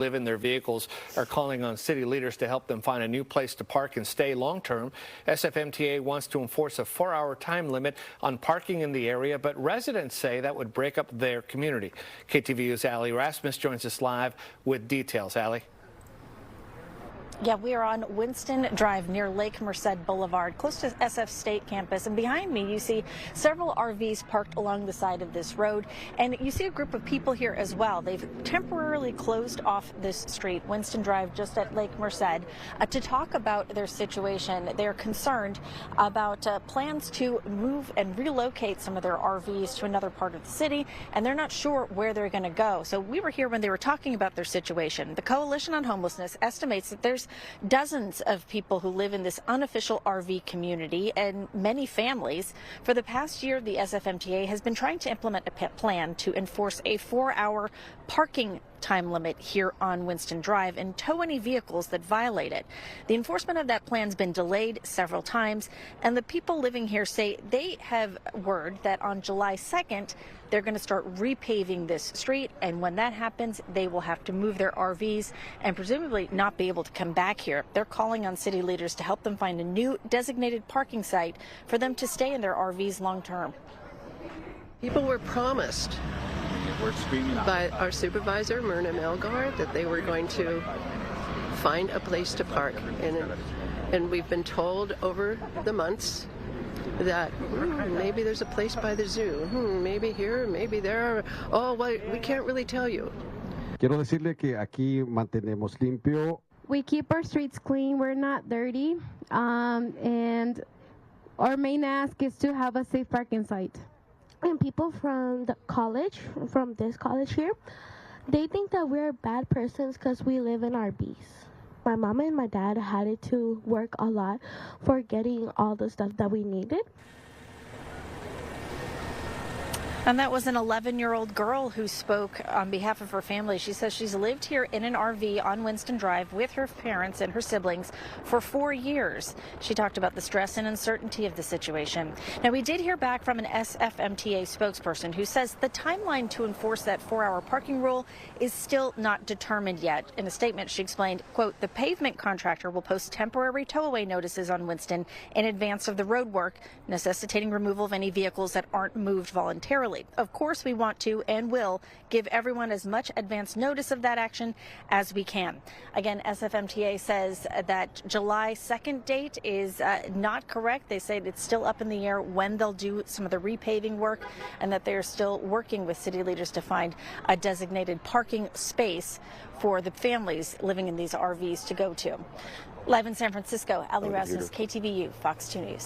live in their vehicles are calling on city leaders to help them find a new place to park and stay long term. SFMTA wants to enforce a 4-hour time limit on parking in the area, but residents say that would break up their community. KTVU's Ali Rasmus joins us live with details. Ali. Yeah, we are on Winston Drive near Lake Merced Boulevard, close to SF State Campus. And behind me, you see several RVs parked along the side of this road. And you see a group of people here as well. They've temporarily closed off this street, Winston Drive, just at Lake Merced, to talk about their situation. They're concerned about plans to move and relocate some of their RVs to another part of the city, and they're not sure where they're going to go. So we were here when they were talking about their situation. The Coalition on Homelessness estimates that there's dozens of people who live in this unofficial RV community and many families. For the past year, the SFMTA has been trying to implement a plan to enforce a 4-hour parking time limit here on Winston Drive and tow any vehicles that violate it. The enforcement of that plan's been delayed several times, and the people living here say they have word that on July 2nd, they're going to start repaving this street, and when that happens, they will have to move their RVs and presumably not be able to come back here. They're calling on city leaders to help them find a new designated parking site for them to stay in their RVs long term. People were promised by our supervisor, Myrna Melgar, that they were going to find a place to park. And we've been told over the months that maybe there's a place by the zoo, maybe here, maybe there. Oh, well, we can't really tell you. Quiero decirle que aquí mantenemos limpio. We keep our streets clean. We're not dirty. And our main ask is to have a safe parking site. And people from the college, from this college here, they think that we're bad persons because we live in RVs. My mom and my dad had to work a lot for getting all the stuff that we needed. And that was an 11-year-old girl who spoke on behalf of her family. She says she's lived here in an RV on Winston Drive with her parents and her siblings for 4 years. She talked about the stress and uncertainty of the situation. Now, we did hear back from an SFMTA spokesperson who says the timeline to enforce that 4-hour parking rule is still not determined yet. In a statement, she explained, quote, the pavement contractor will post temporary tow-away notices on Winston in advance of the road work, necessitating removal of any vehicles that aren't moved voluntarily. Of course, we want to and will give everyone as much advance notice of that action as we can. Again, SFMTA says that July 2nd date is not correct. They say it's still up in the air when they'll do some of the repaving work, and that they're still working with city leaders to find a designated parking space for the families living in these RVs to go to. Live in San Francisco, Ali Rasmus, KTVU, Fox 2 News.